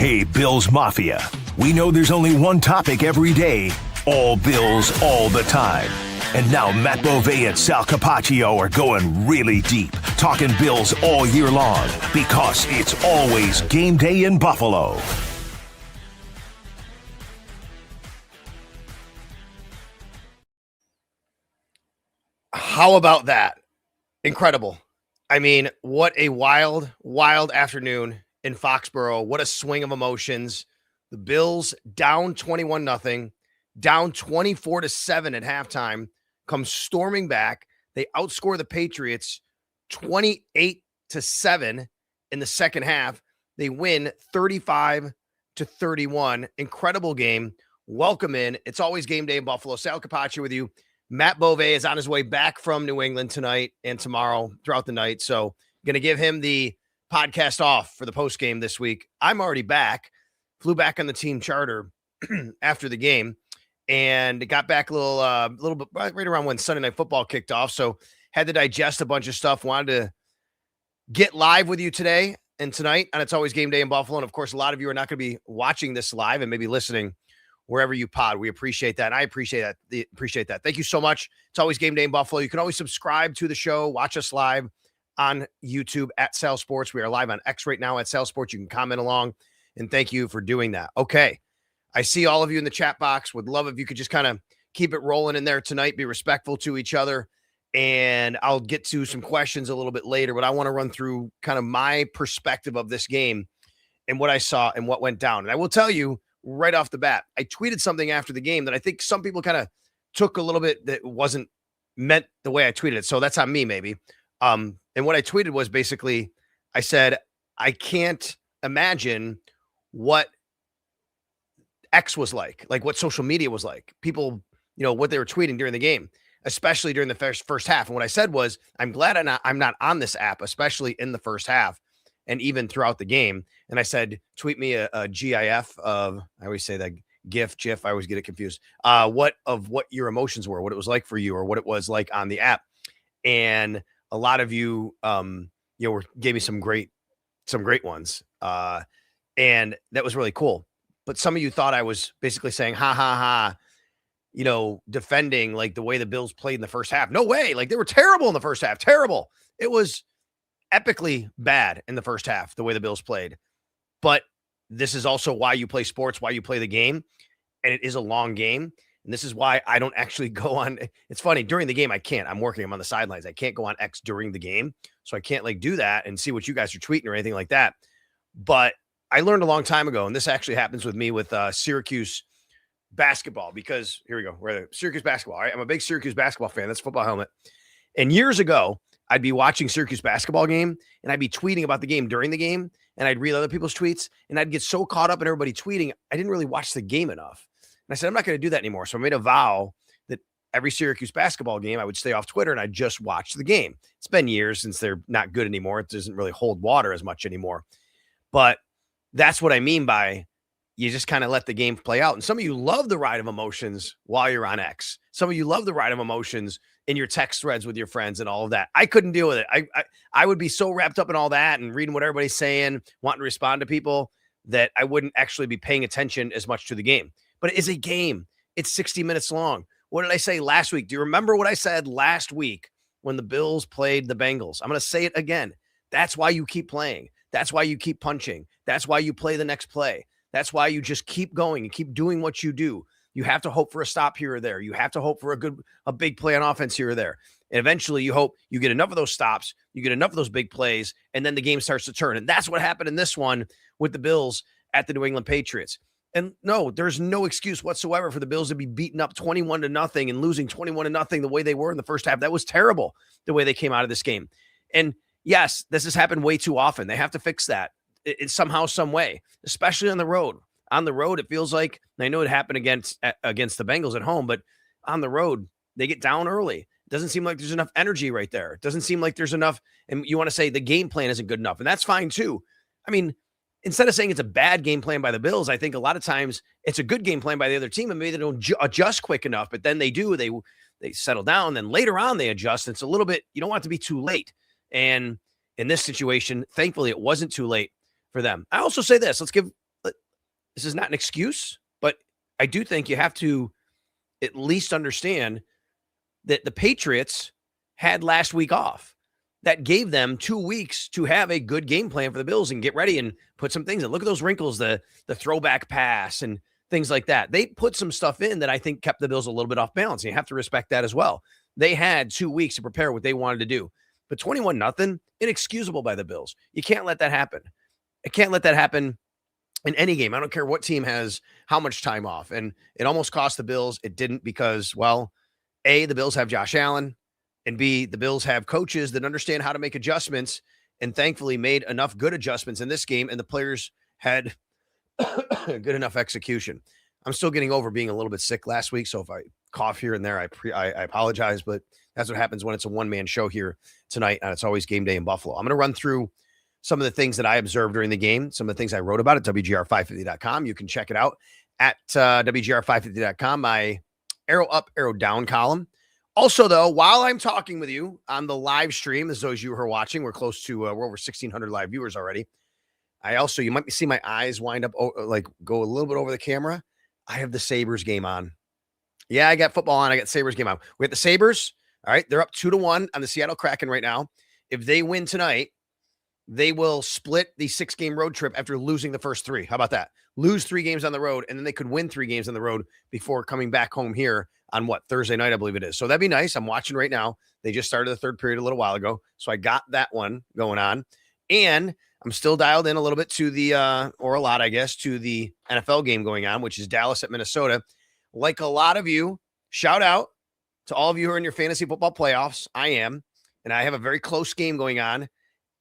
Hey, Bills Mafia. We know there's only one topic every day. All Bills, all the time. And now Matt Beauvais and Sal Capaccio are going really deep, talking Bills all year long, because it's always game day in Buffalo. How about that? Incredible. I mean, what a wild, wild afternoon in Foxborough. What a swing of emotions. The Bills down 21-0, down 24-7 at halftime, come storming back. They outscore the Patriots 28-7 in the second half. They win 35-31. Incredible game. Welcome in. It's always game day in Buffalo. Sal Capaccio with you. Matt Beauvais is on his way back from New England tonight and tomorrow throughout the night. So going to give him the podcast off for the post game this week. I'm already back. Flew back on the team charter after the game and got back a little bit right around when Sunday Night Football kicked off. So had to digest a bunch of stuff. Wanted to get live with you today and tonight on It's Always Game Day in Buffalo. And of course, a lot of you are not going to be watching this live and maybe listening wherever you pod. We appreciate that. And I appreciate that. Thank you so much. It's Always Game Day in Buffalo. You can always subscribe to the show. Watch us live on YouTube at Sal Sports. We are live on X right now at Sal Sports. You can comment along, and thank you for doing that. Okay. I see all of you in the chat box. Would love if you could just kind of keep it rolling in there tonight. Be respectful to each other. And I'll get to some questions a little bit later, but I want to run through kind of my perspective of this game and what I saw and what went down. And I will tell you, right off the bat, I tweeted something after the game that I think some people kind of took a little bit that wasn't meant the way I tweeted it. So that's on me, maybe. And what I tweeted was basically, I said, I can't imagine what X was like what social media was like. People, what they were tweeting during the game, especially during the first half. And what I said was, I'm glad I'm not on this app, especially in the first half and even throughout the game. And I said, tweet me a GIF of, I always say that GIF, I always get it confused. What your emotions were, what it was like for you, or what it was like on the app. And a lot of you, gave me some great ones. And that was really cool. But some of you thought I was basically saying, ha, ha, ha, defending like the way the Bills played in the first half. No way. Like they were terrible in the first half. Terrible. It was epically bad in the first half, the way the Bills played. But this is also why you play sports, why you play the game. And it is a long game. And this is why I don't actually go on. It's funny. During the game, I can't. I'm working. I'm on the sidelines. I can't go on X during the game. So I can't do that and see what you guys are tweeting or anything like that. But I learned a long time ago, and this actually happens with me with Syracuse basketball, because here we go. We're Syracuse basketball. All right. I'm a big Syracuse basketball fan. That's football helmet. And years ago, I'd be watching Syracuse basketball game and I'd be tweeting about the game during the game, and I'd read other people's tweets and I'd get so caught up in everybody tweeting. I didn't really watch the game enough. And I said, I'm not going to do that anymore. So I made a vow that every Syracuse basketball game, I would stay off Twitter and I'd just watch the game. It's been years since they're not good anymore. It doesn't really hold water as much anymore. But that's what I mean by you just kind of let the game play out. And some of you love the ride of emotions while you're on X. Some of you love the ride of emotions in your text threads with your friends and all of that. I couldn't deal with it. I would be so wrapped up in all that and reading what everybody's saying, wanting to respond to people, that I wouldn't actually be paying attention as much to the game. But it is a game. It's 60 minutes long. What did I say last week? Do you remember what I said last week when the Bills played the Bengals? I'm going to say it again. That's why you keep playing. That's why you keep punching. That's why you play the next play. That's why you just keep going and keep doing what you do. You have to hope for a stop here or there. You have to hope for a big play on offense here or there. And eventually you hope you get enough of those stops, you get enough of those big plays, and then the game starts to turn. And that's what happened in this one with the Bills at the New England Patriots. And no, there's no excuse whatsoever for the Bills to be beaten up 21-0 and losing 21-0 the way they were in the first half. That was terrible, the way they came out of this game. And yes, this has happened way too often. They have to fix that in somehow, some way, especially on the road. On the road, it feels like, and I know it happened against the Bengals at home, but on the road, they get down early. It doesn't seem like there's enough energy right there. It doesn't seem like there's enough, and you want to say the game plan isn't good enough, and that's fine too. I mean, instead of saying it's a bad game plan by the Bills, I think a lot of times it's a good game plan by the other team, and maybe they don't adjust quick enough, but then they do. They settle down, then later on they adjust. It's a little bit, you don't want it to be too late. And in this situation, thankfully, it wasn't too late for them. I also say this, This is not an excuse, but I do think you have to at least understand that the Patriots had last week off. That gave them 2 weeks to have a good game plan for the Bills and get ready and put some things in. Look at those wrinkles, the throwback pass and things like that. They put some stuff in that I think kept the Bills a little bit off balance. And you have to respect that as well. They had 2 weeks to prepare what they wanted to do. But 21-0, inexcusable by the Bills. You can't let that happen. It can't let that happen in any game. I don't care what team has how much time off. And it almost cost the Bills. It didn't because, well, A, the Bills have Josh Allen, and B, the Bills have coaches that understand how to make adjustments and thankfully made enough good adjustments in this game, and the players had good enough execution. I'm still getting over being a little bit sick last week, so if I cough here and there, I apologize, but that's what happens when it's a one-man show here tonight, and it's always game day in Buffalo. I'm going to run through some of the things that I observed during the game, some of the things I wrote about at WGR550.com. You can check it out at WGR550.com, my arrow up, arrow down column. Also, though, while I'm talking with you on the live stream, as those of you who are watching, we're close to, we're over 1,600 live viewers already. You might see my eyes wind up, like go a little bit over the camera. I have the Sabres game on. Yeah, I got football on. I got Sabres game on. We got the Sabres. All right. They're up 2-1 on the Seattle Kraken right now. If they win tonight, they will split the 6-game road trip after losing the first 3. How about that? Lose 3 games on the road, and then they could win 3 games on the road before coming back home here on Thursday night, I believe it is. So that'd be nice. I'm watching right now. They just started the third period a little while ago. So I got that one going on. And I'm still dialed in a little bit to the, or a lot, I guess, to the NFL game going on, which is Dallas at Minnesota. Like a lot of you, shout out to all of you who are in your fantasy football playoffs. I am. And I have a very close game going on.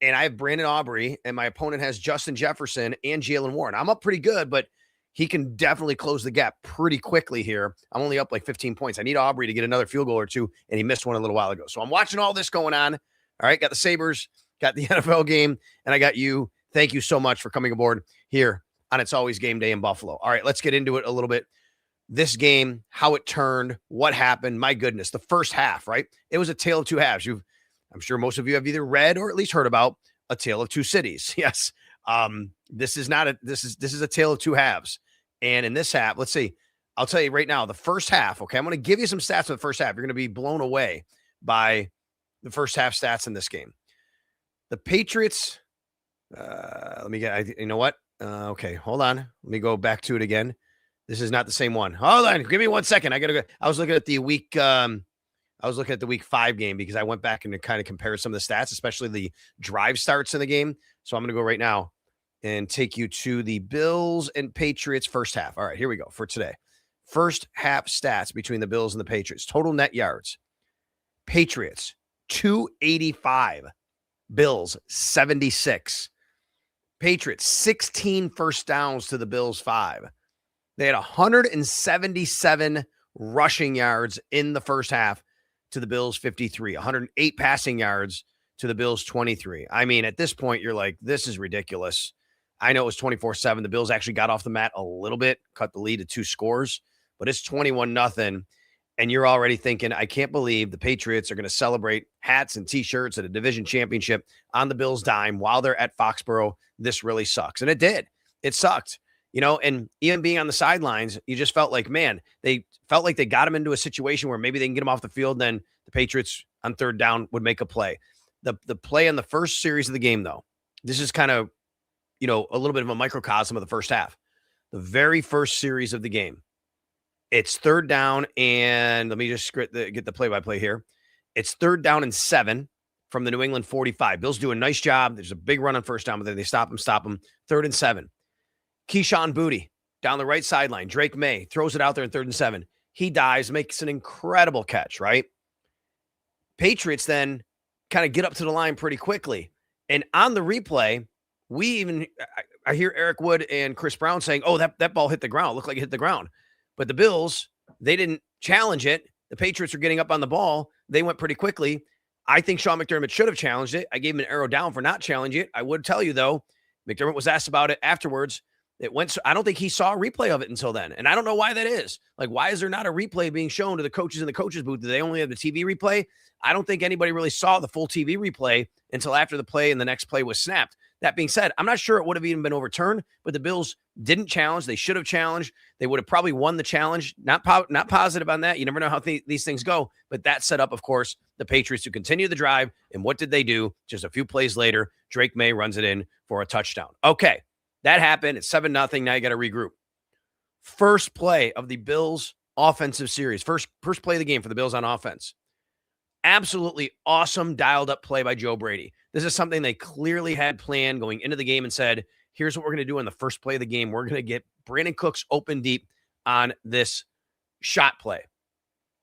And I have Brandon Aubrey, and my opponent has Justin Jefferson and Jalen Warren. I'm up pretty good, but he can definitely close the gap pretty quickly here. I'm only up like 15 points. I need Aubrey to get another field goal or 2, and he missed one a little while ago. So I'm watching all this going on. All right, got the Sabres, got the NFL game, and I got you. Thank you so much for coming aboard here on It's Always Game Day in Buffalo. All right, let's get into it a little bit. This game, how it turned, what happened. My goodness, the first half, right? It was a tale of two halves. I'm sure most of you have either read or at least heard about A Tale of Two Cities. Yes. This is a tale of two halves. And in this half, let's see, I'll tell you right now, the first half, okay, I'm going to give you some stats for the first half. You're going to be blown away by the first half stats in this game. The Patriots, you know what? Okay, hold on. Let me go back to it again. This is not the same one. Hold on. Give me 1 second. I got to go. I was looking at the week 5 game because I went back and to kind of compare some of the stats, especially the drive starts in the game. So I'm going to go right now and take you to the Bills and Patriots first half. All right, here we go for today. First half stats between the Bills and the Patriots. Total net yards. Patriots, 285. Bills, 76. Patriots, 16 first downs to the Bills, 5. They had 177 rushing yards in the first half to the Bills, 53. 108 passing yards to the Bills, 23. I mean, at this point, you're like, this is ridiculous. I know it was 24-7. The Bills actually got off the mat a little bit, cut the lead to 2 scores, but it's 21-0. And you're already thinking, I can't believe the Patriots are going to celebrate hats and T-shirts at a division championship on the Bills' dime while they're at Foxborough. This really sucks. And it did. It sucked. You know, and even being on the sidelines, you just felt like, man, they felt like they got him into a situation where maybe they can get him off the field. Then the Patriots on third down would make a play. The play in the first series of the game, though, this is kind of, you know, a little bit of a microcosm of the first half. The very first series of the game, it's third down, and let me just get the play-by-play here. It's 3rd down and 7 from the New England 45. Bills do a nice job. There's a big run on first down, but then they stop him. 3rd and 7. Keyshawn Booty down the right sideline. Drake Maye throws it out there in 3rd and 7. He dives, makes an incredible catch, right? Patriots then kind of get up to the line pretty quickly. And on the replay, I hear Eric Wood and Chris Brown saying, oh, that ball hit the ground. It looked like it hit the ground. But the Bills, they didn't challenge it. The Patriots were getting up on the ball. They went pretty quickly. I think Sean McDermott should have challenged it. I gave him an arrow down for not challenging it. I would tell you, though, McDermott was asked about it afterwards. I don't think he saw a replay of it until then. And I don't know why that is. Like, why is there not a replay being shown to the coaches in the coaches booth? Do they only have the TV replay? I don't think anybody really saw the full TV replay until after the play and the next play was snapped. That being said, I'm not sure it would have even been overturned, but the Bills didn't challenge. They should have challenged. They would have probably won the challenge. Not positive on that. You never know how these things go. But that set up, of course, the Patriots to continue the drive. And what did they do? Just a few plays later, Drake Maye runs it in for a touchdown. Okay, that happened. It's 7-0. Now you got to regroup. First play of the Bills offensive series. First play of the game for the Bills on offense. Absolutely awesome dialed up play by Joe Brady. This is something they clearly had planned going into the game and said, here's what we're going to do in the first play of the game. We're going to get Brandon Cooks open deep on this shot play.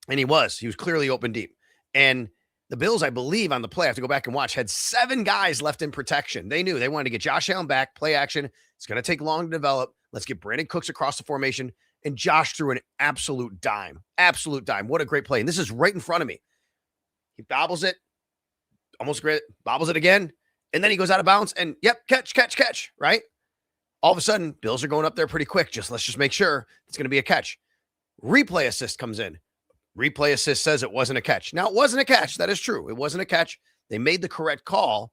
And he was clearly open deep. And the Bills, I believe on the play, I have to go back and watch, had 7 guys left in protection. They knew they wanted to get Josh Allen back, play action. It's going to take long to develop. Let's get Brandon Cooks across the formation. And Josh threw an absolute dime. Absolute dime. What a great play. And this is right in front of me. He bobbles it, almost great, bobbles it again, and then he goes out of bounds, and yep, catch, right? All of a sudden, Bills are going up there pretty quick. Let's just make sure it's going to be a catch. Replay assist comes in. Replay assist says it wasn't a catch. Now, it wasn't a catch. That is true. It wasn't a catch. They made the correct call.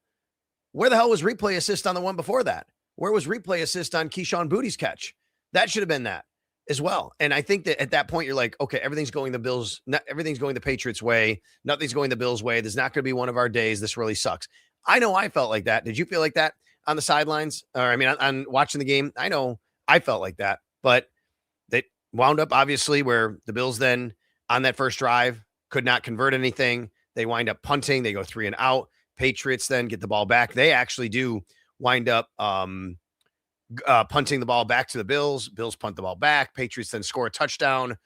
Where the hell was replay assist on the one before that? Where was replay assist on Keyshawn Booty's catch? That should have been that as well. And I think that at that point, you're like, okay, everything's going the Patriots way. Nothing's going the Bills way. This is not going to be one of our days. This really sucks. I know I felt like that. Did you feel like that on the sidelines? Or on watching the game? I know I felt like that, but they wound up obviously where the Bills then on that first drive could not convert anything. They wind up punting. They go 3 and out. Patriots then get the ball back. They actually do wind up, punting the ball back to the Bills. Bills punt the ball back. Patriots then score a touchdown.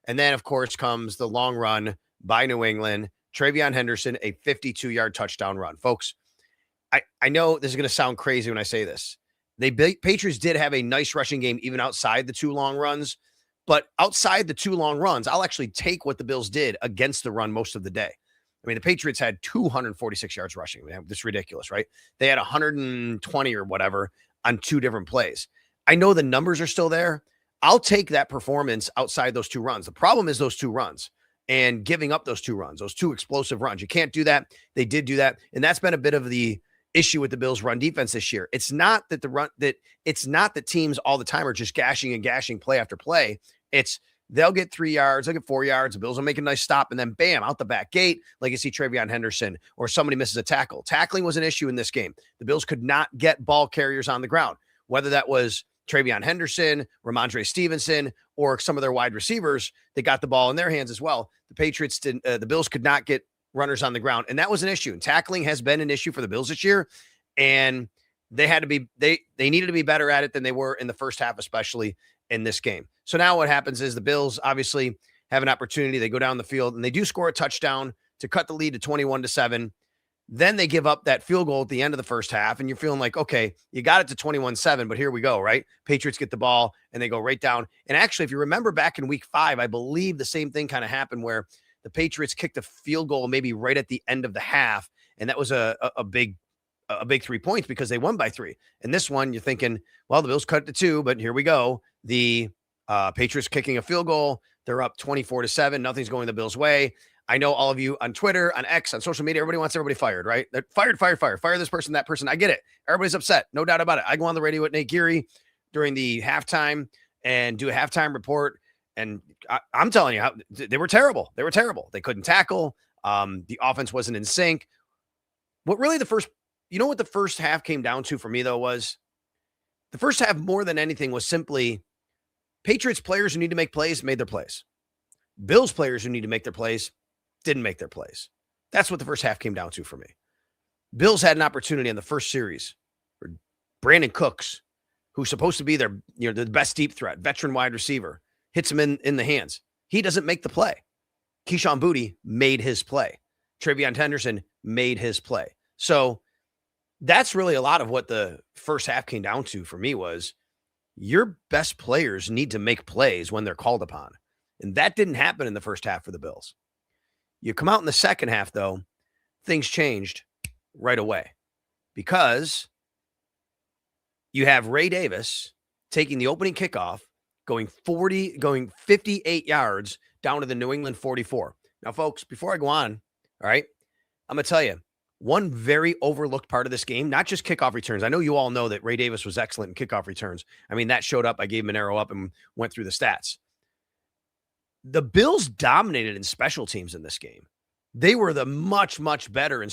And then, of course, comes the long run by New England. Travion Henderson, a 52-yard touchdown run. Folks, I know this is going to sound crazy when I say this. Patriots did have a nice rushing game even outside the 2 long runs. But outside the 2 long runs, I'll actually take what the Bills did against the run most of the day. I mean, the Patriots had 246 yards rushing. That's ridiculous, right? They had 120 or whatever on 2 different plays. I know the numbers are still there. I'll take that performance outside those 2 runs. The problem is those 2 runs and giving up those 2 runs, those 2 explosive runs. You can't do that. They did do that. And that's been a bit of the issue with the Bills run defense this year. It's not that teams all the time are just gashing and gashing play after play. It's they'll get 3 yards, they'll get 4 yards. The Bills will make a nice stop, and then bam, out the back gate, like you see Travion Henderson, or somebody misses a tackle. Tackling was an issue in this game. The Bills could not get ball carriers on the ground, whether that was Travion Henderson, Ramondre Stevenson, or some of their wide receivers that got the ball in their hands as well. The Patriots didn't. The Bills could not get runners on the ground, and that was an issue. And tackling has been an issue for the Bills this year, and they had to be. They needed to be better at it than they were in the first half, especially in this game. So now what happens is the Bills obviously have an opportunity. They go down the field and they do score a touchdown to cut the lead to 21-7. Then they give up that field goal at the end of the first half, and you're feeling like, okay, you got it to 21-7, but here we go, right? Patriots get the ball and they go right down. And actually, if you remember back in week 5, I believe the same thing kind of happened where the Patriots kicked a field goal maybe right at the end of the half, and that was a big 3 points because they won by 3. And this one, you're thinking, well, the Bills cut it to 2, but here we go. The Patriots kicking a field goal. They're up 24-7. Nothing's going the Bills' way. I know all of you on Twitter, on X, on social media, everybody wants everybody fired, right? They're fired. Fire this person, that person. I get it. Everybody's upset. No doubt about it. I go on the radio with Nate Geary during the halftime and do a halftime report. And I'm telling you, they were terrible. They couldn't tackle. The offense wasn't in sync. What the first half came down to for me, though, was the first half more than anything was simply Patriots players who need to make plays made their plays. Bills players who need to make their plays didn't make their plays. That's what the first half came down to for me. Bills had an opportunity in the first series for Brandon Cooks, who's supposed to be the best deep threat, veteran wide receiver, hits him in the hands. He doesn't make the play. Keyshawn Booty made his play. Travion Henderson made his play. So that's really a lot of what the first half came down to for me was your best players need to make plays when they're called upon. And that didn't happen in the first half for the Bills. You come out in the second half, though, things changed right away because you have Ray Davis taking the opening kickoff, going 58 yards down to the New England 44. Now, folks, before I go on, all right, I'm going to tell you, one very overlooked part of this game, not just kickoff returns. I know you all know that Ray Davis was excellent in kickoff returns. I mean, that showed up. I gave him an arrow up and went through the stats. The Bills dominated in special teams in this game. They were the much, much better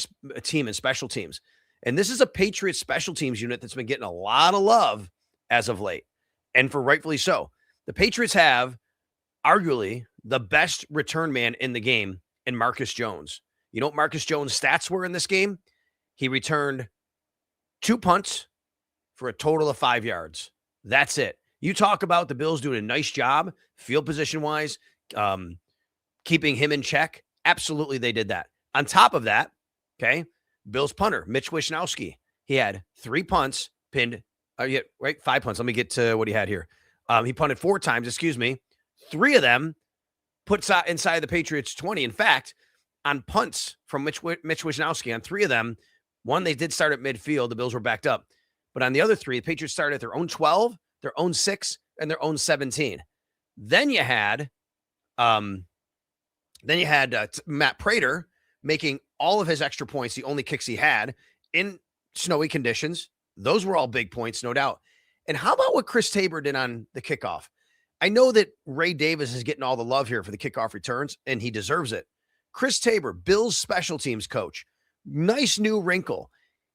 team in special teams. And this is a Patriots special teams unit that's been getting a lot of love as of late, and for rightfully so. The Patriots have arguably the best return man in the game in Marcus Jones. You know what Marcus Jones' stats were in this game? He returned 2 punts for a total of 5 yards. That's it. You talk about the Bills doing a nice job, field position-wise, keeping him in check. Absolutely, they did that. On top of that, okay, Bills punter, Mitch Wishnowsky, he had 3 punts, pinned, 5 punts. Let me get to what he had here. He punted 4 times, 3 of them put inside the Patriots 20. In fact, on punts from Mitch Wishnowsky, on 3 of them, one, they did start at midfield. The Bills were backed up. But on the other 3, the Patriots started at their own 12, their own 6, and their own 17. Then you had Matt Prater making all of his extra points, the only kicks he had, in snowy conditions. Those were all big points, no doubt. And how about what Chris Tabor did on the kickoff? I know that Ray Davis is getting all the love here for the kickoff returns, and he deserves it. Chris Tabor, Bills special teams coach, nice new wrinkle.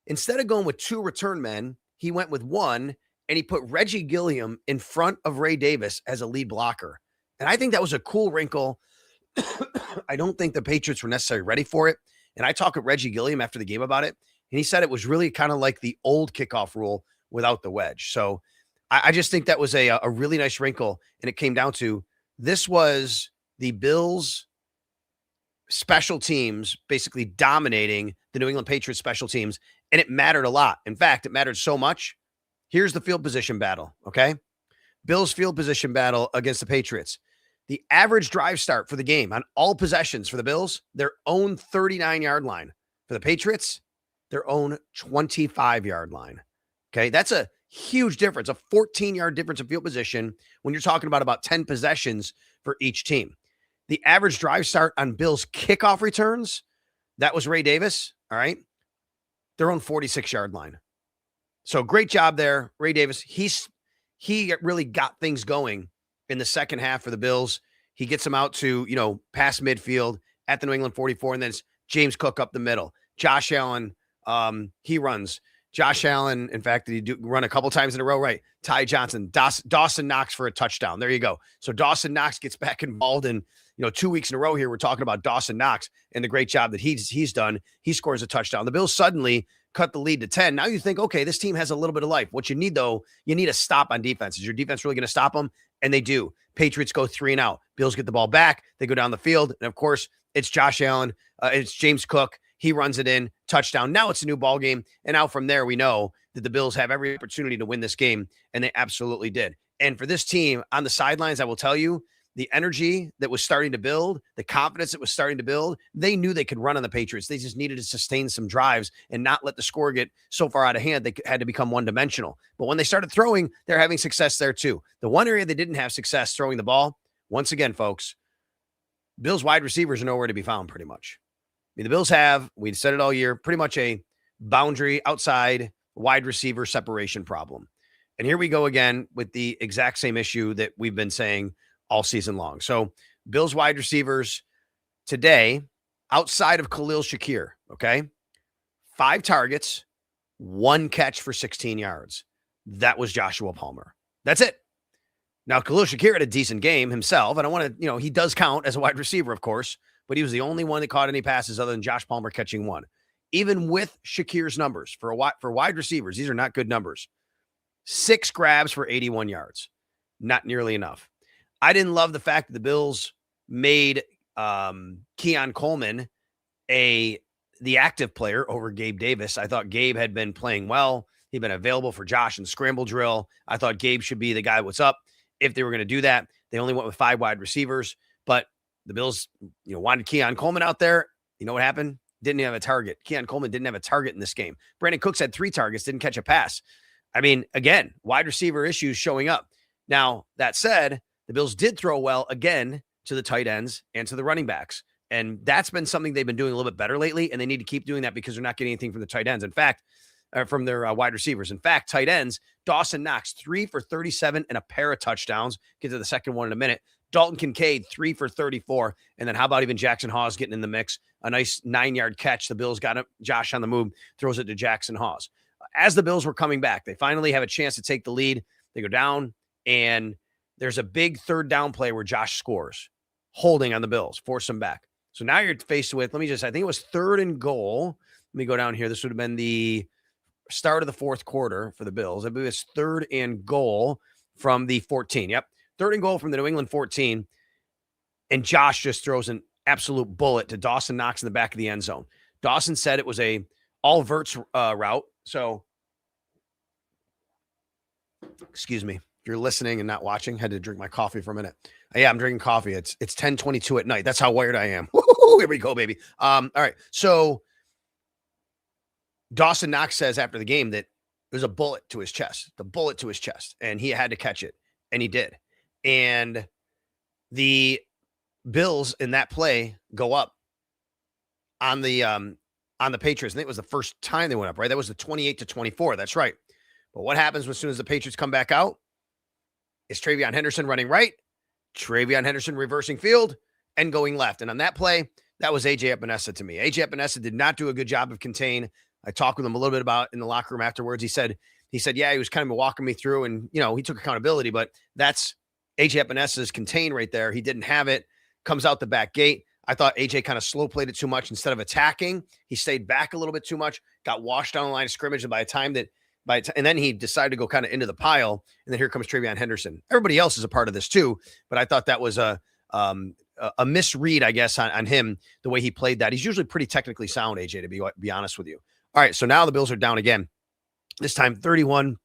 Instead of going with 2 return men, he went with 1, and he put Reggie Gilliam in front of Ray Davis as a lead blocker. And I think that was a cool wrinkle. I don't think the Patriots were necessarily ready for it. And I talked with Reggie Gilliam after the game about it, and he said it was really kind of like the old kickoff rule without the wedge. So I just think that was a really nice wrinkle, and it came down to this was the Bills special teams basically dominating the New England Patriots special teams, and it mattered a lot. In fact, it mattered so much. Here's the field position battle, okay? Bills field position battle against the Patriots. The average drive start for the game on all possessions for the Bills, their own 39-yard line. For the Patriots, their own 25-yard line. Okay, that's a huge difference, a 14-yard difference in field position when you're talking about 10 possessions for each team. The average drive start on Bills kickoff returns, that was Ray Davis, all right? Their own 46-yard line. So great job there, Ray Davis. He really got things going in the second half for the Bills. He gets them out to, past midfield at the New England 44, and then it's James Cook up the middle. Josh Allen, he runs. Josh Allen, in fact, did he run a couple times in a row? Right. Ty Johnson, Dawson Knox for a touchdown. There you go. So Dawson Knox gets back involved in, 2 weeks in a row here. We're talking about Dawson Knox and the great job that he's done. He scores a touchdown. The Bills suddenly cut the lead to 10. Now you think, okay, this team has a little bit of life. What you need, though, you need a stop on defense. Is your defense really going to stop them? And they do. Patriots go 3 and out. Bills get the ball back. They go down the field. And, of course, it's Josh Allen. It's James Cook. He runs it in, touchdown. Now it's a new ball game. And now from there, we know that the Bills have every opportunity to win this game, and they absolutely did. And for this team on the sidelines, I will tell you, the energy that was starting to build, the confidence that was starting to build, they knew they could run on the Patriots. They just needed to sustain some drives and not let the score get so far out of hand they had to become one-dimensional. But when they started throwing, they're having success there too. The one area they didn't have success throwing the ball, once again, folks, Bills wide receivers are nowhere to be found pretty much. I mean, the Bills have, we said it all year, pretty much a boundary outside wide receiver separation problem. And here we go again with the exact same issue that we've been saying all season long. So Bills wide receivers today, outside of Khalil Shakir, okay, 5 targets, 1 catch for 16 yards. That was Joshua Palmer. That's it. Now, Khalil Shakir had a decent game himself. And I want to, he does count as a wide receiver, of course, but he was the only one that caught any passes other than Josh Palmer catching 1. Even with Shakir's numbers for wide receivers, these are not good numbers. 6 grabs for 81 yards. Not nearly enough. I didn't love the fact that the Bills made Keon Coleman the active player over Gabe Davis. I thought Gabe had been playing well. He'd been available for Josh in scramble drill. I thought Gabe should be the guy what's up. If they were going to do that, they only went with 5 wide receivers, but the Bills, wanted Keon Coleman out there. You know what happened? Didn't have a target. Keon Coleman didn't have a target in this game. Brandon Cooks had 3 targets, didn't catch a pass. I mean, again, wide receiver issues showing up. Now, that said, the Bills did throw well again to the tight ends and to the running backs. And that's been something they've been doing a little bit better lately, and they need to keep doing that because they're not getting anything from the tight ends. In fact, from their wide receivers. In fact, tight ends, Dawson Knox, 3 for 37 and a pair of touchdowns. Get to the second one in a minute. Dalton Kincaid, 3 for 34. And then how about even Jackson Hawes getting in the mix? A nice 9-yard catch. The Bills got him. Josh on the move, throws it to Jackson Hawes. As the Bills were coming back, they finally have a chance to take the lead. They go down, and there's a big third down play where Josh scores, holding on the Bills, force them back. So now you're faced with, I think it was 3rd and goal. Let me go down here. This would have been the start of the fourth quarter for the Bills. I believe it's 3rd and goal from the 14. Yep. 3rd and goal from the New England 14. And Josh just throws an absolute bullet to Dawson Knox in the back of the end zone. Dawson said it was a all verts route. So, excuse me, if you're listening and not watching, had to drink my coffee for a minute. Yeah, I'm drinking coffee. It's 10:22 at night. That's how wired I am. Woo-hoo, here we go, baby. All right. So Dawson Knox says after the game that there's a bullet to his chest, and he had to catch it, and he did. And the Bills in that play go up on the Patriots. I think it was the first time they went up, right? That was the 28-24. That's right. But what happens as soon as the Patriots come back out? Is Travion Henderson running right, Travion Henderson reversing field, and going left. And on that play, that was A.J. Epinesa to me. A.J. Epinesa did not do a good job of contain. I talked with him a little bit about in the locker room afterwards. He said, yeah, he was kind of walking me through, and, he took accountability, but that's A.J. Epinesa's contain right there. He didn't have it, comes out the back gate. I thought A.J. kind of slow played it too much. Instead of attacking, he stayed back a little bit too much, got washed down the line of scrimmage. And and then he decided to go kind of into the pile. And then here comes Travion Henderson. Everybody else is a part of this too, but I thought that was a misread, I guess, on him, the way he played that. He's usually pretty technically sound, A.J., to be honest with you. All right, so now the Bills are down again. This time 31-28.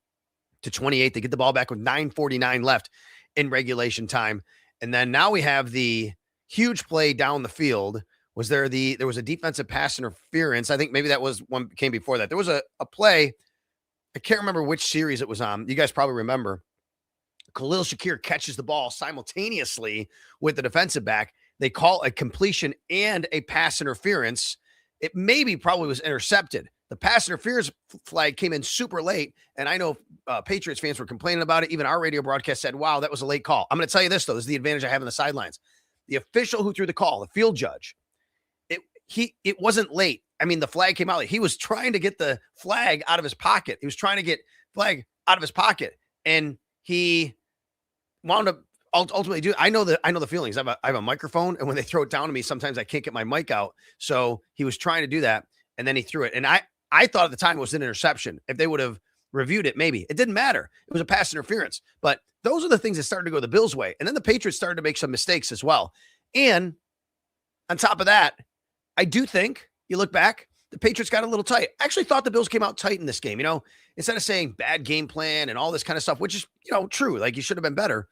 They get the ball back with 9:49 left in regulation time. And then now we have the huge play down the field. There was a defensive pass interference. I think maybe that was one came before that. There was a play. I can't remember which series it was on. You guys probably remember. Khalil Shakir catches the ball simultaneously with the defensive back. They call a completion and a pass interference. It probably was intercepted. The pass interference flag came in super late, and I know Patriots fans were complaining about it. Even our radio broadcast said, wow, that was a late call. I'm going to tell you this, though. This is the advantage I have on the sidelines. The official who threw the call, the field judge, it wasn't late. I mean, the flag came out late. He was trying to get the flag out of his pocket. He was trying to get flag out of his pocket, and he wound up ultimately doing. I know the feelings. I have a microphone, and when they throw it down to me, sometimes I can't get my mic out. So he was trying to do that, and then he threw it. And I thought at the time it was an interception. If they would have reviewed it, maybe. It didn't matter. It was a pass interference. But those are the things that started to go the Bills' way. And then the Patriots started to make some mistakes as well. And on top of that, I do think, you look back, the Patriots got a little tight. I actually thought the Bills came out tight in this game. Instead of saying bad game plan and all this kind of stuff, which is, true, like you should have been better.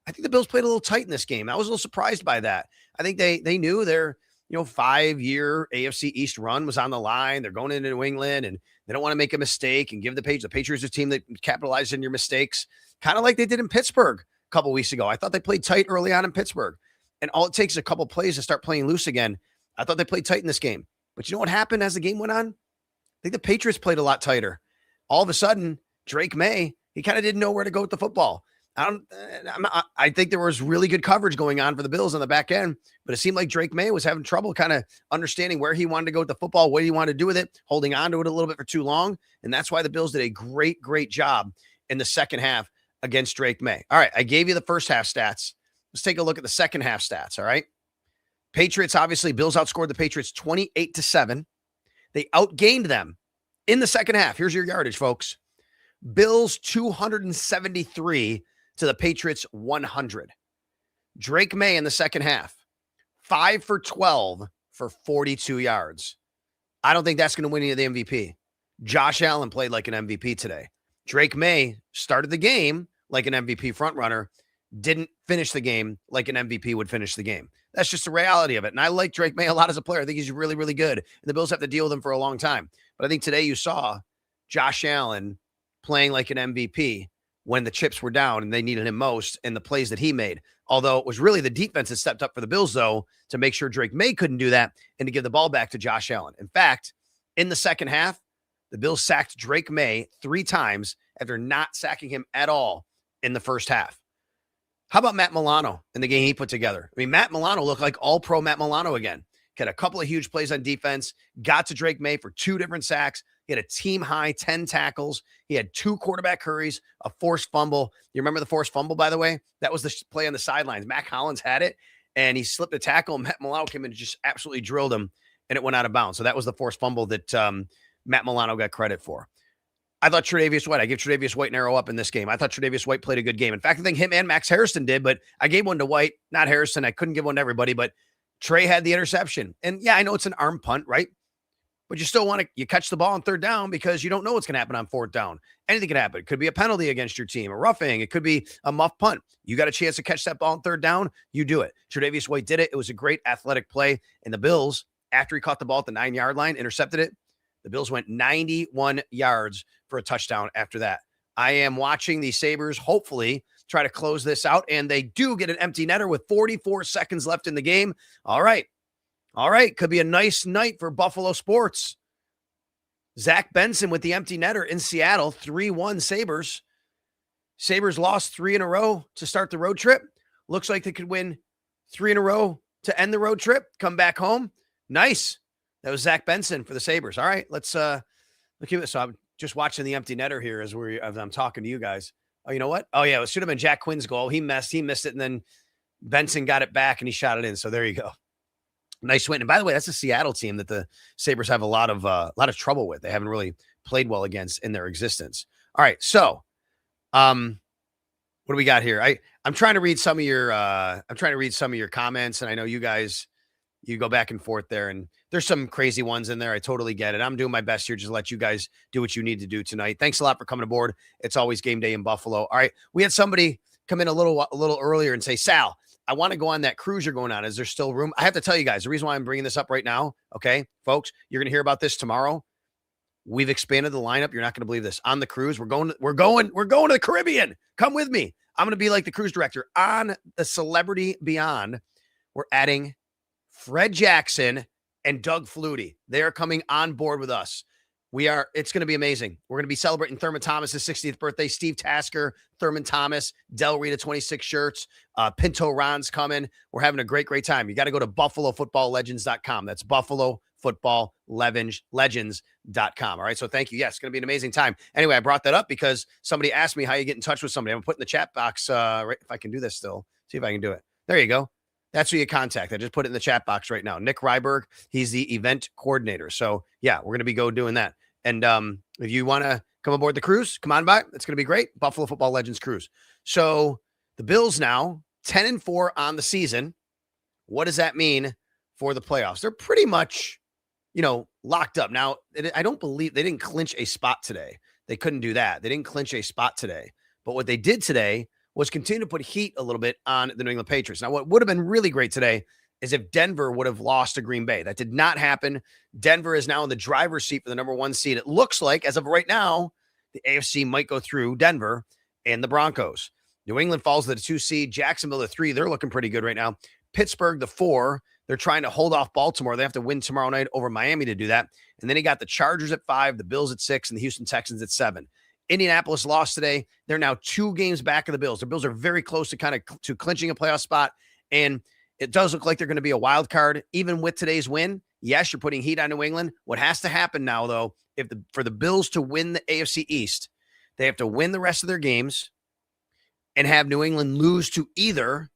I think the Bills played a little tight in this game. I was a little surprised by that. I think they knew their 5-year AFC East run was on the line. They're going into New England, and they don't want to make a mistake and give the Patriots a team that capitalized on your mistakes, kind of like they did in Pittsburgh a couple weeks ago. I thought they played tight early on in Pittsburgh, and all it takes is a couple plays to start playing loose again. I thought they played tight in this game. But you know what happened as the game went on? I think the Patriots played a lot tighter. All of a sudden, Drake Maye, he kind of didn't know where to go with the football. I think there was really good coverage going on for the Bills on the back end, but it seemed like Drake Maye was having trouble kind of understanding where he wanted to go with the football, what he wanted to do with it, holding on to it a little bit for too long. And that's why the Bills did a great, great job in the second half against Drake Maye. All right, I gave you the first half stats. Let's take a look at the second half stats, all right? Patriots, obviously, Bills outscored the Patriots 28-7. They outgained them in the second half. Here's your yardage, folks. Bills 273 to the Patriots 100. Drake Maye in the second half, 5 for 12 for 42 yards. I don't think that's going to win you the MVP. Josh Allen played like an MVP today. Drake Maye started the game like an MVP frontrunner, didn't finish the game like an MVP would finish the game. That's just the reality of it. And I like Drake Maye a lot as a player. I think he's really, really good. And the Bills have to deal with him for a long time. But I think today you saw Josh Allen playing like an MVP when the chips were down and they needed him most and the plays that he made. Although it was really the defense that stepped up for the Bills, though, to make sure Drake Maye couldn't do that and to give the ball back to Josh Allen. In fact, in the second half, the Bills sacked Drake Maye 3 times after not sacking him at all in the first half. How about Matt Milano in the game he put together? I mean, Matt Milano looked like all-pro Matt Milano again. He had a couple of huge plays on defense, got to Drake Maye for 2 different sacks. He had a team-high 10 tackles. He had 2 quarterback hurries, a forced fumble. You remember the forced fumble, by the way? That was the play on the sidelines. Mac Hollins had it, and he slipped a tackle, and Matt Milano came in and just absolutely drilled him, and it went out of bounds. So that was the forced fumble that Matt Milano got credit for. I thought Tre'Davious White, I gave Tre'Davious White an arrow up in this game. I thought Tre'Davious White played a good game. In fact, I think him and Max Harrison did, but I gave one to White, not Harrison. I couldn't give one to everybody, but Trey had the interception. And yeah, I know it's an arm punt, right? But you still want to, you catch the ball on third down because you don't know what's going to happen on fourth down. Anything can happen. It could be a penalty against your team, a roughing. It could be a muff punt. You got a chance to catch that ball on third down, you do it. Tre'Davious White did it. It was a great athletic play. And the Bills, after he caught the ball at the 9-yard line, intercepted it, the Bills went 91 yards for a touchdown after that. I am watching the Sabres hopefully try to close this out, and they do get an empty netter with 44 seconds left in the game. All right. Could be a nice night for Buffalo sports. Zach Benson with the empty netter in Seattle, 3-1 Sabres. Sabres lost 3 in a row to start the road trip. Looks like they could win 3 in a row to end the road trip, come back home. Nice. That was Zach Benson for the Sabres. All right, let's keep it. So I'm just watching the empty netter here as I'm talking to you guys. Oh, you know what? Oh, yeah, it should have been Jack Quinn's goal. He missed it, and then Benson got it back, and he shot it in. So there you go. Nice win. And by the way, that's a Seattle team that the Sabres have a lot of trouble with. They haven't really played well against in their existence. All right, so what do we got here? I'm trying to read some of your comments, and I know you guys, you go back and forth there, and there's some crazy ones in there. I totally get it. I'm doing my best here just to let you guys do what you need to do tonight. Thanks a lot for coming aboard. It's always game day in Buffalo. All right, we had somebody come in a little earlier and say, Sal, I want to go on that cruise you're going on. Is there still room? I have to tell you guys, the reason why I'm bringing this up right now, okay, folks, you're going to hear about this tomorrow. We've expanded the lineup. You're not going to believe this. On the cruise, we're going to the Caribbean. Come with me. I'm going to be like the cruise director on the Celebrity Beyond. We're adding Fred Jackson and Doug Flutie. They are coming on board with us. It's going to be amazing. We're going to be celebrating Thurman Thomas's 60th birthday. Steve Tasker, Thurman Thomas, Del Rita 26 shirts. Pinto Ron's coming. We're having a great, great time. You got to go to BuffaloFootballLegends.com. That's BuffaloFootballLegends.com. All right. So thank you. Yes, it's going to be an amazing time. Anyway, I brought that up because somebody asked me how you get in touch with somebody. I'm putting the chat box, right, if I can do this still. See if I can do it. There you go. That's who you contact. I just put it in the chat box right now. Nick Ryberg, he's the event coordinator. So yeah, we're going to be doing that. And if you want to come aboard the cruise, come on by. It's going to be great. Buffalo Football Legends cruise. So the Bills now 10-4 on the season. What does that mean for the playoffs? They're pretty much, locked up. Now, I don't believe they didn't clinch a spot today. They couldn't do that. They didn't clinch a spot today. But what they did today was continue to put heat a little bit on the New England Patriots. Now, what would have been really great today is if Denver would have lost to Green Bay. That did not happen. Denver is now in the driver's seat for the number 1 seed. It looks like, as of right now, the AFC might go through Denver and the Broncos. New England falls to the 2 seed. Jacksonville, the 3. They're looking pretty good right now. Pittsburgh, the 4. They're trying to hold off Baltimore. They have to win tomorrow night over Miami to do that. And then he got the Chargers at 5, the Bills at 6, and the Houston Texans at 7. Indianapolis lost today. They're now 2 games back of the Bills. The Bills are very close to to clinching a playoff spot. And it does look like they're going to be a wild card. Even with today's win, yes, you're putting heat on New England. What has to happen now, though, for the Bills to win the AFC East, they have to win the rest of their games and have New England lose to either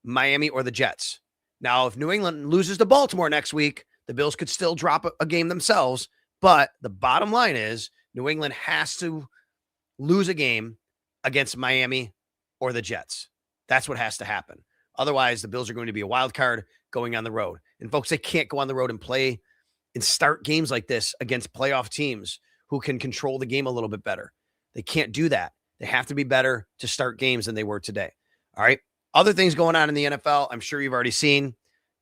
Miami or the Jets. Now, if New England loses to Baltimore next week, the Bills could still drop a game themselves. But the bottom line is New England has to lose a game against Miami or the Jets. That's what has to happen. Otherwise, the Bills are going to be a wild card going on the road. And folks, they can't go on the road and play and start games like this against playoff teams who can control the game a little bit better. They can't do that. They have to be better to start games than they were today. All right. Other things going on in the NFL, I'm sure you've already seen.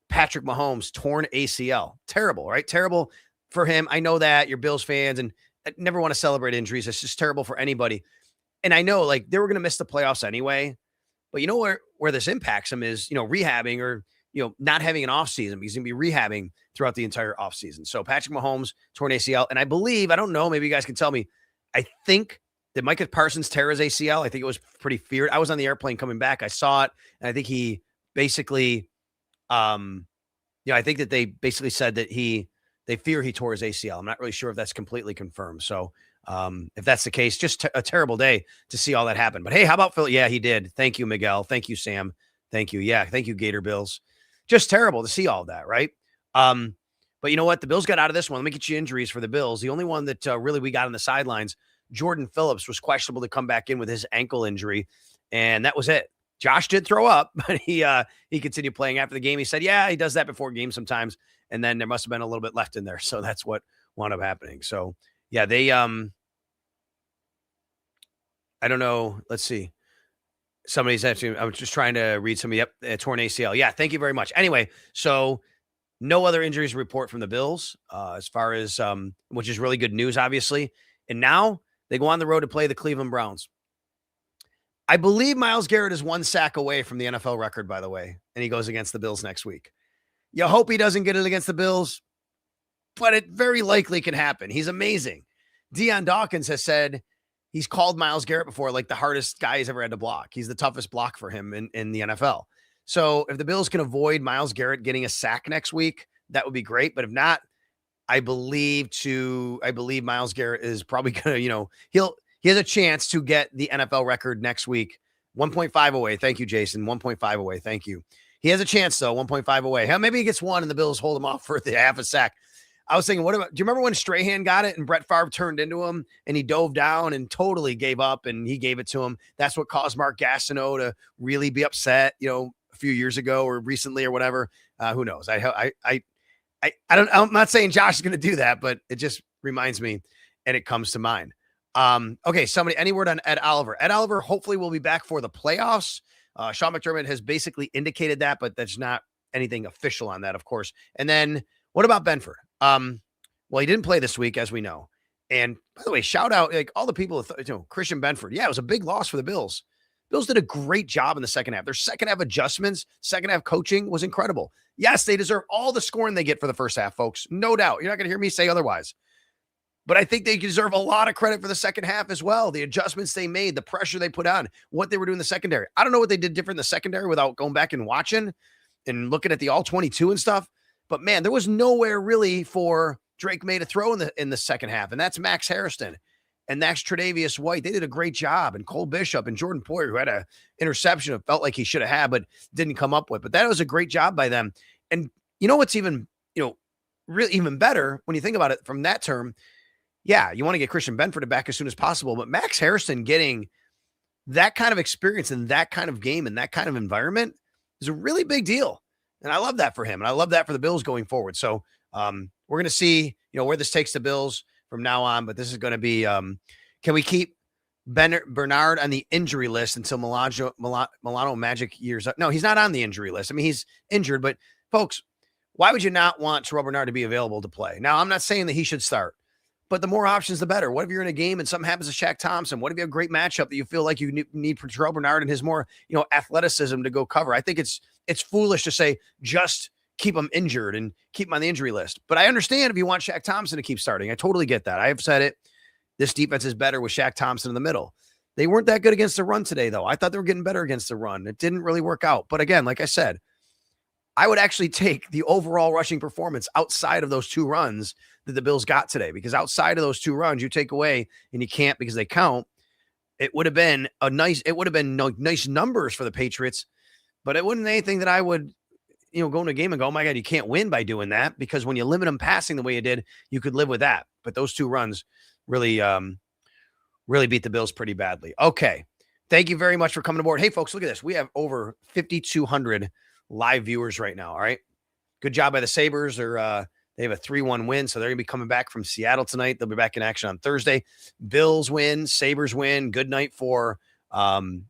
Patrick Mahomes, torn ACL. Terrible, right? Terrible for him. I know that you're Bills fans and I never want to celebrate injuries. It's just terrible for anybody. And I know like they were going to miss the playoffs anyway, but you know where this impacts him is, rehabbing or, not having an off season. He's going to be rehabbing throughout the entire off season. So Patrick Mahomes torn ACL. And I believe, I don't know, maybe you guys can tell me. I think that Micah Parsons tear his ACL. I think it was pretty feared. I was on the airplane coming back. I saw it. And I think he basically, I think that they basically said that they fear he tore his ACL. I'm not really sure if that's completely confirmed. So if that's the case, just a terrible day to see all that happen. But hey, how about Phil? Yeah, he did. Thank you, Miguel. Thank you, Sam. Thank you. Yeah, thank you, Gator Bills. Just terrible to see all that, right? But you know what? The Bills got out of this one. Let me get you injuries for the Bills. The only one that really we got on the sidelines, Jordan Phillips, was questionable to come back in with his ankle injury, and that was it. Josh did throw up, but he continued playing after the game. He said, yeah, he does that before games sometimes, and then there must have been a little bit left in there, so that's what wound up happening. So, yeah, they I don't know. Let's see. Somebody's actually, I was just trying to read somebody. Yep, torn ACL. Yeah, thank you very much. Anyway, so no other injuries report from the Bills as far as, which is really good news, obviously. And now they go on the road to play the Cleveland Browns. I believe Myles Garrett is 1 sack away from the NFL record, by the way, and he goes against the Bills next week. You hope he doesn't get it against the Bills, but it very likely can happen. He's amazing. Deion Dawkins has said he's called Myles Garrett before like the hardest guy he's ever had to block. He's the toughest block for him in the NFL. So if the Bills can avoid Myles Garrett getting a sack next week, that would be great. But if not, I believe Myles Garrett is probably going to, he has a chance to get the NFL record next week. 1.5 away. Thank you, Jason. 1.5 away. Thank you. He has a chance, though, 1.5 away. Hell, maybe he gets one and the Bills hold him off for the half a sack. I was thinking, do you remember when Strahan got it and Brett Favre turned into him and he dove down and totally gave up and he gave it to him? That's what caused Mark Gastineau to really be upset, a few years ago or recently or whatever. Who knows? I'm not saying Josh is going to do that, but it just reminds me and it comes to mind. Okay, any word on Ed Oliver? Ed Oliver hopefully will be back for the playoffs. Sean McDermott has basically indicated that, but that's not anything official on that, of course. And then what about Benford? Well, he didn't play this week, as we know. And by the way, shout out like all the people, Christian Benford. Yeah, it was a big loss for the Bills. Bills did a great job in the second half. Their second half adjustments, second half coaching was incredible. Yes, they deserve all the scoring they get for the first half, folks. No doubt. You're not going to hear me say otherwise. But I think they deserve a lot of credit for the second half as well. The adjustments they made, the pressure they put on, what they were doing in the secondary. I don't know what they did different in the secondary without going back and watching and looking at the all 22 and stuff. But man, there was nowhere really for Drake Maye to throw in the second half. And that's Max Harrison and that's Tre'Davious White. They did a great job. And Cole Bishop and Jordan Poyer, who had an interception it felt like he should have had, but didn't come up with. But that was a great job by them. And you know what's even, really even better when you think about it from that term? Yeah, you want to get Christian Benford back as soon as possible, but Max Harrison getting that kind of experience in that kind of game and that kind of environment is a really big deal. And I love that for him. And I love that for the Bills going forward. So we're going to see, where this takes the Bills from now on, but this is going to be, can we keep Bernard on the injury list until Milano Magic years up? No, he's not on the injury list. I mean, he's injured, but folks, why would you not want Terrell Bernard to be available to play? Now, I'm not saying that he should start, but the more options, the better. What if you're in a game and something happens to Shaq Thompson? What if you have a great matchup that you feel like you need for Terrell Bernard and his more, athleticism to go cover? I think it's foolish to say just keep him injured and keep him on the injury list. But I understand if you want Shaq Thompson to keep starting. I totally get that. I have said it. This defense is better with Shaq Thompson in the middle. They weren't that good against the run today, though. I thought they were getting better against the run. It didn't really work out. But again, like I said, I would actually take the overall rushing performance outside of those two runs that the Bills got today, because outside of those two runs you take away and you can't because they count. It would have been nice numbers for the Patriots, but it wasn't anything that I would, go in a game and go, oh my God, you can't win by doing that, because when you limit them passing the way you did, you could live with that. But those two runs really beat the Bills pretty badly. Okay. Thank you very much for coming aboard. Hey folks, look at this. We have over 5,200 live viewers right now. All right. Good job by the Sabres. They have a 3-1 win, so they're going to be coming back from Seattle tonight. They'll be back in action on Thursday. Bills win, Sabres win. Good night for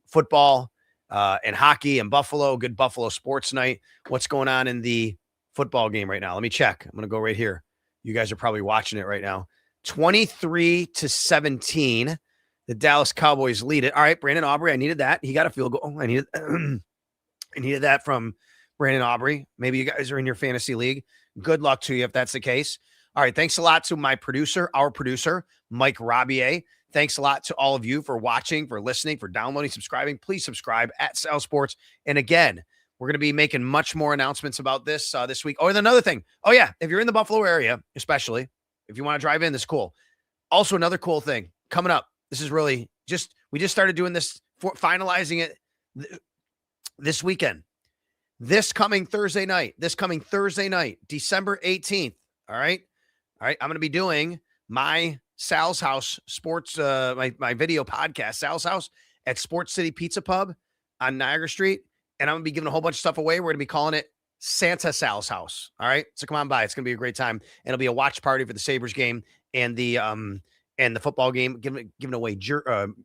football and hockey and Buffalo. Good Buffalo sports night. What's going on in the football game right now? Let me check. I'm going to go right here. You guys are probably watching it right now. 23-17. The Dallas Cowboys lead it. All right, Brandon Aubrey, I needed that. He got a field goal. I needed that from Brandon Aubrey. Maybe you guys are in your fantasy league. Good luck to you if that's the case. All right, thanks a lot to our producer, Mike Robier. Thanks a lot to all of you for watching, for listening, for downloading, subscribing. Please subscribe at Sal Sports. And again, we're going to be making much more announcements about this this week. Oh, and another thing. Oh, yeah, if you're in the Buffalo area, especially, if you want to drive in, this is cool. Also, another cool thing coming up. This is really we just started doing this, finalizing it this weekend. This coming Thursday night, December 18th. All right. I'm going to be doing my Sal's House Sports, my video podcast, Sal's House at Sports City Pizza Pub on Niagara Street. And I'm going to be giving a whole bunch of stuff away. We're going to be calling it Santa Sal's House. All right. So come on by. It's going to be a great time. And it'll be a watch party for the Sabres game and the football game, giving away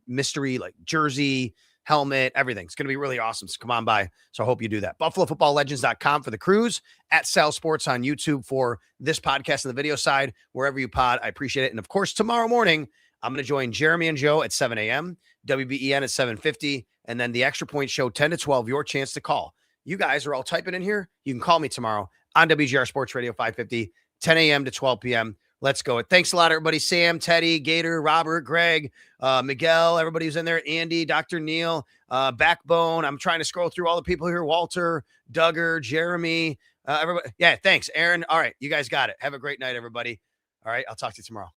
mystery, like jersey, helmet, everything. It's going to be really awesome. So come on by. So I hope you do that. BuffaloFootballLegends.com for the cruise, at Sal Sports on YouTube for this podcast and the video side, wherever you pod. I appreciate it. And of course, tomorrow morning, I'm going to join Jeremy and Joe at 7 a.m., WBEN at 7:50, and then the Extra Point Show 10 to 12, your chance to call. You guys are all typing in here. You can call me tomorrow on WGR Sports Radio 550, 10 a.m. to 12 p.m. Let's go. Thanks a lot, everybody. Sam, Teddy, Gator, Robert, Greg, Miguel, everybody who's in there. Andy, Dr. Neil, Backbone. I'm trying to scroll through all the people here. Walter, Duggar, Jeremy, everybody. Yeah, thanks, Aaron. All right, you guys got it. Have a great night, everybody. All right, I'll talk to you tomorrow.